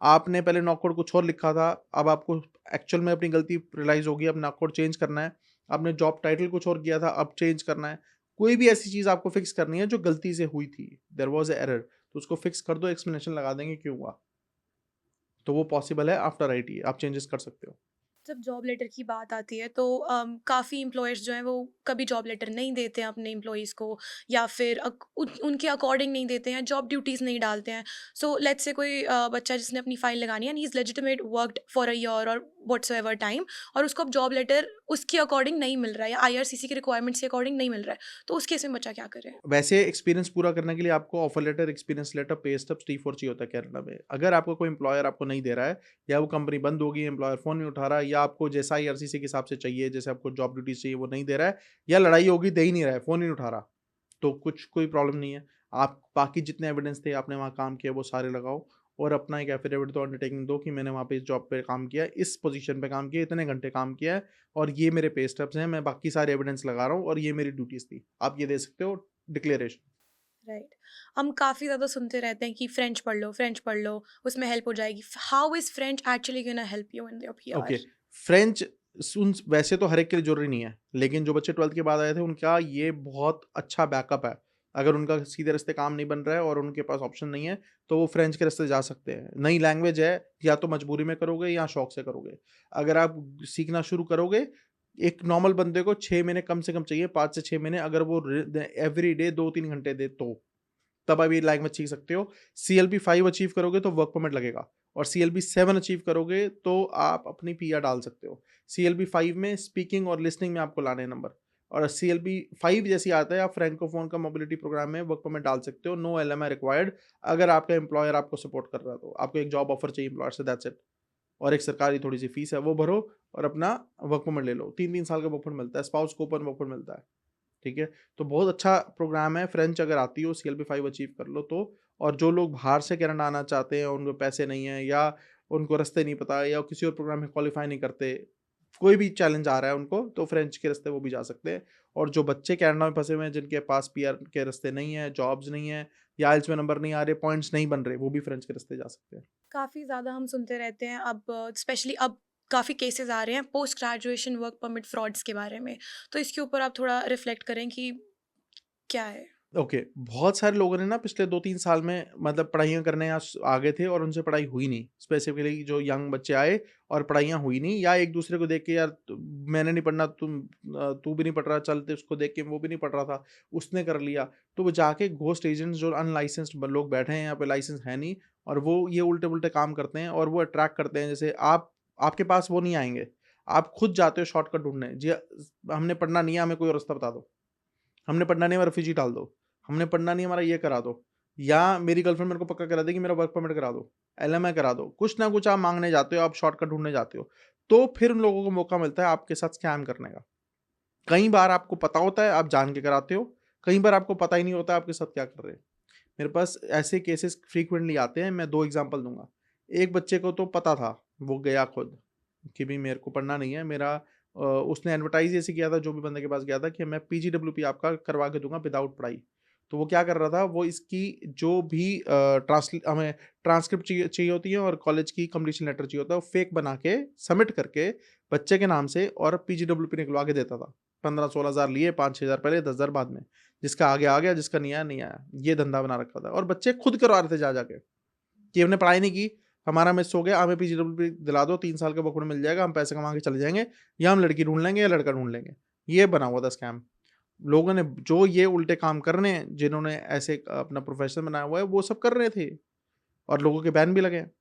आपने पहले नॉक कोड कुछ और लिखा था, अब आपको एक्चुअल में अपनी गलती रियलाइज होगी, अब नॉक कोड चेंज करना है। आपने जॉब टाइटल कुछ और किया था, अब चेंज करना है। कोई भी ऐसी चीज़ आपको फिक्स करनी है जो गलती से हुई थी, देयर वाज ए एरर, तो उसको फिक्स कर दो, एक्सप्लेनेशन लगा देंगे क्यों हुआ। तो वो पॉसिबल है, आफ्टर आईटी आप चेंजेस कर सकते हो। जब जॉब लेटर की बात आती है तो काफ़ी एम्प्लॉयर्स जो हैं वो कभी जॉब लेटर नहीं देते हैं अपने एम्प्लॉयज़ को, या फिर उनके अकॉर्डिंग नहीं देते हैं, जॉब ड्यूटीज़ नहीं डालते हैं। सो लेट्स से कोई बच्चा जिसने अपनी फाइल लगानी है and he is legitimate worked for a year और व्हाट्सएवर टाइम, और उसको अब जॉब लेटर उसके अकॉर्डिंग नहीं मिल रहा है या आईआरसीसी के रिक्वायरमेंट्स के अकॉर्डिंग नहीं मिल रहा है, तो उस केस में बच्चा क्या करे? वैसे एक्सपीरियंस पूरा करने के लिए आपको offer letter, experience letter, pay stubs, T4 चाहिए होता है कनाडा में। अगर आपका कोई एम्प्लॉयर आपको नहीं दे रहा है, या वो कंपनी बंद हो गई, एम्प्लॉयर फ़ोन नहीं उठा रहा है, या आपको जैसा आईआरसीसी के हिसाब से चाहिए, जैसे आपको जॉब ड्यूटीज़ चाहिए वो नहीं दे रहा है, या लड़ाई होगी दे ही नहीं रहा है, फ़ोन ही नहीं उठा रहा, तो कोई प्रॉब्लम नहीं है। आप बाकी जितने एविडेंस थे, आपने वहाँ काम किया, वो सारे लगाओ, और अपना एक एफिडेविट तो अंडरटेकिंग दो कि मैंने वहाँ पे इस जॉब पे काम किया है, इस पोज़ीशन पे काम किया है, इतने घंटे काम किया है, और ये मेरे पे स्टब्स हैं, मैं बाकी सारे एविडेंस लगा रहा हूँ, और ये मेरी ड्यूटीज़ थी। आप ये दे सकते हो डिक्लेरेशन। राइट। हम काफ़ी ज़्यादा सुनते रहते हैं कि फ्रेंच पढ़ लो, उसमें हेल्प हो जाएगी। How is French actually gonna help you in your okay, PR? French सुन वैसे तो हर एक के लिए ज़रूरी नहीं है, लेकिन जो बच्चे 12th के बाद आए थे, उनका ये बहुत अच्छा बैकअप है। अगर उनका सीधे रास्ते काम नहीं बन रहा है और उनके पास ऑप्शन नहीं है, तो वो फ्रेंच के रास्ते जा सकते हैं। नई लैंग्वेज है, या तो मजबूरी में करोगे या शौक से करोगे। अगर आप सीखना शुरू करोगे, एक नॉर्मल बंदे को 6 महीने कम से कम चाहिए, 5 से 6 महीने, अगर वो एवरीडे 2-3 घंटे दे तो। तब आप ये लैंग्वेज सीख सकते हो। सीएलबी 5 अचीव करोगे तो वर्क परमिट लगेगा, और सीएलबी 7 अचीव करोगे तो आप अपनी पीआर डाल सकते हो। सीएलबी 5 में स्पीकिंग और लिसनिंग में आपको लाने हैं नंबर, और सीएलबी 5 जैसे ही आता है, आप फ्रैंकोफोन का मोबिलिटी प्रोग्राम में वर्क परमिट डाल सकते हो। नो एलएमआई रिक्वायर्ड, अगर आपका एम्प्लॉयर आपको सपोर्ट कर रहा है तो। आपको एक जॉब ऑफर चाहिए एम्प्लॉयर से, दैट्स इट। और एक सरकारी थोड़ी-सी फीस है, वो भरो और अपना वर्क परमिट ले लो। 3-3 साल का वर्क परमिट मिलता है, स्पाउस को ओपन वर्क परमिट मिलता है। ठीक है? तो बहुत अच्छा प्रोग्राम है, फ्रेंच अगर आती हो, सीएलबी 5 अचीव कर लो तो। और जो लोग बाहर से कनाडा आना चाहते हैं, उनको पैसे नहीं है, या उनको रास्ते नहीं पता, या किसी और प्रोग्राम में क्वालीफाई नहीं करते, कोई भी चैलेंज आ रहा है उनको, तो फ्रेंच के रास्ते वो भी जा सकते हैं। और जो बच्चे कनाडा में फँसे हुए हैं, जिनके पास पीआर के रास्ते नहीं है, जॉब्स नहीं है, या आइल्स में नंबर नहीं आ रहे, पॉइंट्स नहीं बन रहे, वो भी फ्रेंच के रास्ते जा सकते हैं। काफ़ी ज़्यादा हम सुनते रहते हैं अब, स्पेशली अब काफ़ी केसेस आ रहे हैं post graduation work permit frauds के बारे में। तो इसके ऊपर आप थोड़ा रिफ्लेक्ट करें कि क्या है? ओके, बहुत सारे लोगों ने ना पिछले 2-3 साल में मतलब पढ़ाइयाँ करने आ गए थे, और उनसे पढ़ाई हुई नहीं। स्पेसिफिकली जो यंग बच्चे आए और पढ़ाइयाँ हुई नहीं, या एक दूसरे को देख के, यार मैंने नहीं पढ़ना, तू भी नहीं पढ़ रहा, चल, उसको देख के वो भी नहीं पढ़ रहा था, उसने कर लिया। तो वो जाके घोस्ट एजेंट्स, जो अनलाइसेंस्ड लोग बैठे हैं यहाँ पे, लाइसेंस है नहीं, और वो ये उल्टे-पुल्टे काम करते हैं, और वो अट्रैक्ट करते हैं। जैसे आपके पास वो नहीं आएँगे, आप खुद जाते हो शॉर्टकट ढूँढने, जी हमने पढ़ना नहीं है, हमें कोई रास्ता बता दो। हमने पढ़ना नहीं है, हमें रेफ़्यूजी डाल दो। हमने पढ़ना नहीं है, हमारा ये करा दो। या मेरी गर्लफ्रेंड मेरे को पक्का करा देगी, मेरा वर्क परमिट करा दो, एलएमआई करा दो। कुछ ना कुछ आप माँगने जाते हो, आप शॉर्टकट ढूँढने जाते हो। तो फिर उन लोगों को मौका मिलता है आपके साथ स्कैम करने का। कई बार आपको पता होता है, आप जान के कराते हो। कई बार आपको पता ही नहीं होता आपके साथ क्या कर रहे हैं। मेरे पास ऐसे केसेस फ्रीक्वेंटली आते हैं, मैं 2 एग्ज़ाम्पल दूँगा। एक बच्चे को तो पता था, वो गया खुद कि भई मेरे को पढ़ना नहीं है, उसने एडवर्टाइज़ ऐसे किया था, जो भी बंदे के पास गया था, कि मैं पीजीडब्ल्यूपी आपका करवा के दूँगा विदाउट पढ़ाई। तो वो क्या कर रहा था, वो इसकी जो भी हमें ट्रांसक्रिप्ट चाहिए होती है, और कॉलेज की कंप्लीशन लेटर चाहिए होता है, वो फेक बना के सबमिट करके बच्चे के नाम से, और पीजीडब्ल्यूपी निकलवा के देता था। 15-16 हज़ार लिए, 5-6 हज़ार पहले, 10 हज़ार बाद में। जिसका आ गया, जिसका नहीं आया, नहीं आया। ये धंधा बना रखा था, और बच्चे खुद करवा रहे थे जा जाके, कि हमने पढ़ाई नहीं की, हमारा मिस हो गया, हमें पीजीडब्ल्यूपी दिला दो, 3 साल का वर्क परमिट मिल जाएगा, हम पैसे कमा के चले जाएँगे, या हम लड़की ढूँढ लेंगे या लड़का ढूँढ लेंगे। ये बना हुआ था स्कैम। लोगों ने जो ये उल्टे काम कर रहे हैं, जिन्होंने ऐसे अपना प्रोफ़ेशन बनाया हुआ है, वो सब कर रहे थे, और लोगों के बैन भी लगे हैं।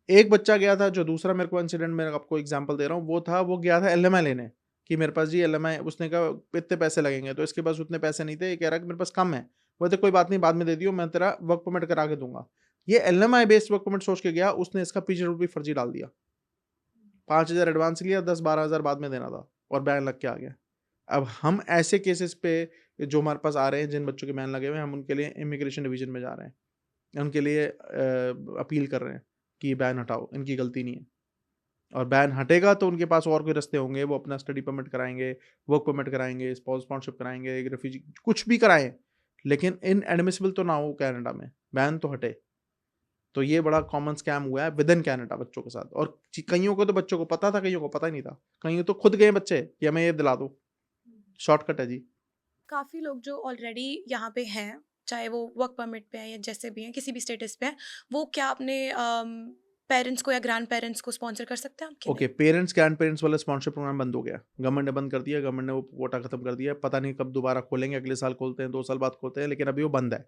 एक बच्चा गया था, जो दूसरा मेरे को इंसिडेंट, मैं आपको एग्ज़ाम्पल दे रहा हूँ, वो गया था एलएमआई लेने, कि मेरे पास जी एलएमआई, उसने कहा इतने पैसे लगेंगे, तो इसके पास उतने पैसे नहीं थे, ये कह रहा है कि मेरे पास कम है। बोलते कोई बात नहीं, बाद में दे दियो, मैं तेरा वर्क परमिट करा के दूँगा। ये एलएमआई बेस्ड वर्क परमिट सोच के गया, उसने इसका पीजीडब्ल्यूपी फर्जी डाल दिया। 5,000 एडवांस लिया, 10-12 हज़ार बाद में देना था, और बैन लग के आ गया। अब हम ऐसे केसेस पे, जो हमारे पास आ रहे हैं, जिन बच्चों के बैन लगे हुए हैं, हम उनके लिए इमिग्रेशन डिवीज़न में जा रहे हैं। उनके लिए अपील कर रहे हैं कि बैन हटाओ, इनकी गलती नहीं है। और बैन हटेगा तो उनके पास और कोई रास्ते होंगे, वो अपना स्टडी परमिट कराएँगे, वर्क परमिट कराएँगे, स्पॉन्सरशिप कराएँगे, एक रेफ्यूजी कुछ भी कराएँ, लेकिन इनएडमिसिबल तो ना हो कनाडा में, बैन तो हटे। तो ये बड़ा कॉमन स्कैम हुआ है विदिन कनाडा बच्चों के साथ, और कईयों को तो बच्चों को पता था, कईयों को पता ही नहीं था। कईयों तो खुद गए बच्चे कि हमें ये दिला दो, शॉर्टकट है जी। काफ़ी लोग जो ऑलरेडी यहाँ पे हैं, चाहे वो वर्क परमिट पे हैं या जैसे भी हैं, किसी भी स्टेटस पे हैं, वो क्या अपने पेरेंट्स को या ग्रैंड पेरेंट्स को स्पॉन्सर कर सकते हैं कि ओके, नहीं? पेरेंट्स ग्रैंड पेरेंट्स वाला स्पॉन्सरशिप प्रोग्राम बंद हो गया। गवर्नमेंट ने बंद कर दिया, गवर्नमेंट ने वो कोटा खत्म कर दिया। पता नहीं कब दोबारा खोलेंगे, अगले साल खोलते हैं, 2 साल बाद खोलते हैं, लेकिन अभी वो बंद है,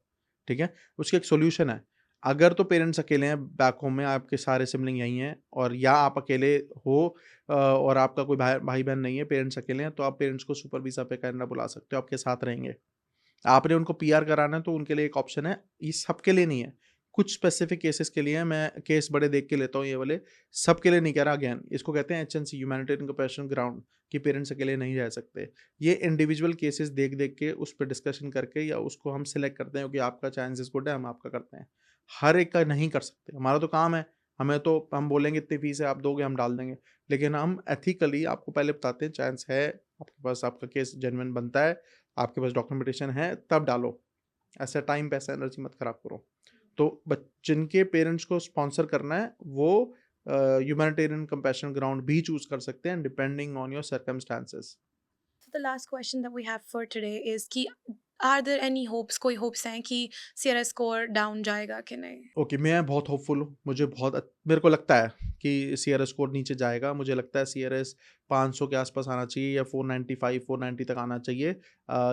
ठीक है? उसका एक सॉल्यूशन है। अगर तो पेरेंट्स अकेले हैं बैक होम में, आपके सारे सिबलिंग यहीं हैं, और या आप अकेले हो और आपका कोई भाई-बहन नहीं है, पेरेंट्स अकेले हैं, तो आप पेरेंट्स को सुपर वीज़ा पे कनाडा बुला सकते हो, आपके साथ रहेंगे। आपने उनको पीआर कराना है तो उनके लिए एक ऑप्शन है, ये सबके लिए नहीं है। कुछ स्पेसिफिक केसेस के लिए है, मैं केस बड़े देख के लेता हूँ ये वाले, सबके लिए नहीं कह रहा अगेन, इसको कहते हैं एचएनसी ह्यूमैनिटेरियन कंपैशन ग्राउंड, कि पेरेंट्स अकेले नहीं रह सकते। ये इंडिविजुअल केसेस देख-देख के उस पे डिस्कशन करके या उसको हम सिलेक्ट करते हैं कि आपका चांसेस गुड है, हम आपका करते हैं। हर एक का नहीं कर सकते, हमारा तो काम है, हमें तो हम बोलेंगे इतनी फीस है आप दोगे हम डाल देंगे। लेकिन हम एथिकली आपको पहले बताते हैं चांस है, आपके पास आपका केस जेन्युइन बनता है, आपके पास डॉक्यूमेंटेशन है, तब डालो। ऐसा टाइम, पैसा, एनर्जी मत खराब करो। तो जिनके पेरेंट्स को स्पॉन्सर करना है वो ह्यूमैनिटेरियन कंपैशन ग्राउंड भी चूज़ कर सकते हैं depending on your circumstances. So the last question that we have for today is कि are there any hopes, कोई hopes हैं कि CRS स्कोर डाउन जाएगा कि नहीं? ओके, मैं बहुत होपफुल हूँ। मुझे मेरे को लगता है कि सीआरएस स्कोर नीचे जाएगा। मुझे लगता है सीआरएस 500 के आसपास आना चाहिए या 495 490 तक आना चाहिए।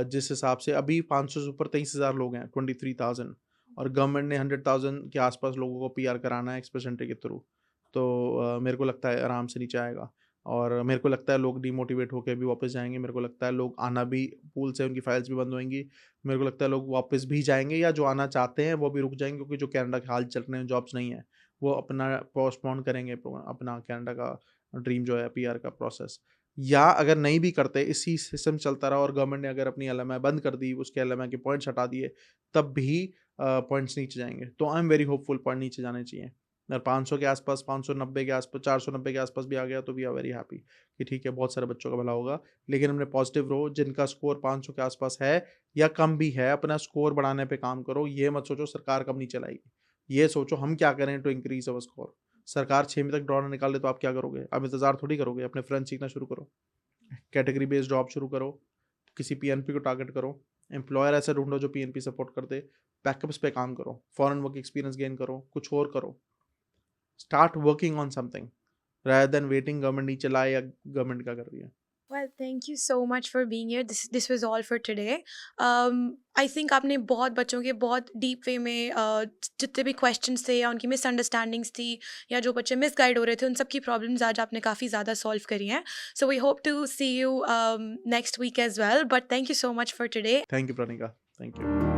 जिस हिसाब से अभी 500 से ऊपर 23,000 लोग हैं, 23,000, और गवर्नमेंट ने 100,000 के आसपास लोगों को पीआर कराना है एक्सप्रेस एंट्री के थ्रू। तो मेरे को लगता है आराम से नीचे आएगा, और मेरे को लगता है लोग डिमोटिवेट होके भी वापस जाएँगे। मेरे को लगता है लोग आना भी, पूल से उनकी फाइल्स भी बंद होएँगी। मेरे को लगता है लोग वापस भी जाएँगे, या जो आना चाहते हैं वो भी रुक जाएँगे, क्योंकि जो कनाडा के हाल चल रहे हैं, जॉब्स नहीं है, वो अपना पोस्टपोन करेंगे अपना कनाडा का ड्रीम जो है पीआर का प्रोसेस। या अगर नहीं भी करते, इसी सिस्टम चलता रहा और गवर्नमेंट ने अगर अपनी एलएमआई बंद कर दी, उसके एलएमआई के पॉइंट्स हटा दिए, तब भी पॉइंट्स नीचे जाएँगे। तो I am very hopeful point नीचे जाने चाहिए। अगर 500 के आसपास, 590 के आसपास, 490 के आसपास भी आ गया तो वी आर वेरी हैप्पी कि ठीक है, बहुत सारे बच्चों का भला होगा। लेकिन हमने पॉजिटिव रहो, जिनका स्कोर 500 के आसपास है या कम भी है, अपना स्कोर बढ़ाने पे काम करो। ये मत सोचो सरकार कब नहीं चलाएगी, ये सोचो हम क्या करें टू इंक्रीज अवर स्कोर। सरकार 6वीं तक ड्रॉ ना निकाले तो आप क्या करोगे? आप इंतजार थोड़ी करोगे, अपने फ्रेंच सीखना शुरू करो, कैटेगरी बेस्ड जॉब शुरू करो, किसी पीएनपी को टारगेट करो, एम्प्लॉयर ऐसा ढूंढो जो पीएनपी सपोर्ट कर दे, बैकअप्स पे काम करो, फॉरेन वर्क एक्सपीरियंस गेन करो, कुछ और करो। Start working on something rather than waiting government नहीं चलाए या गवर्नमेंट क्या कर रही है। Well, thank you so much for being here. This was all for today. I think आपने बहुत बच्चों के बहुत डीप वे में जितने भी क्वेश्चंस थे या उनकी मिसअंडरस्टैंडिंग्स थी या जो बच्चे मिसगाइड हो रहे थे, उन सब की प्रॉब्लम्स आज आपने काफ़ी ज़्यादा सॉल्व करी हैं. So we hope to see you next week as well. But thank you so much for today. Thank you Pranika, thank you.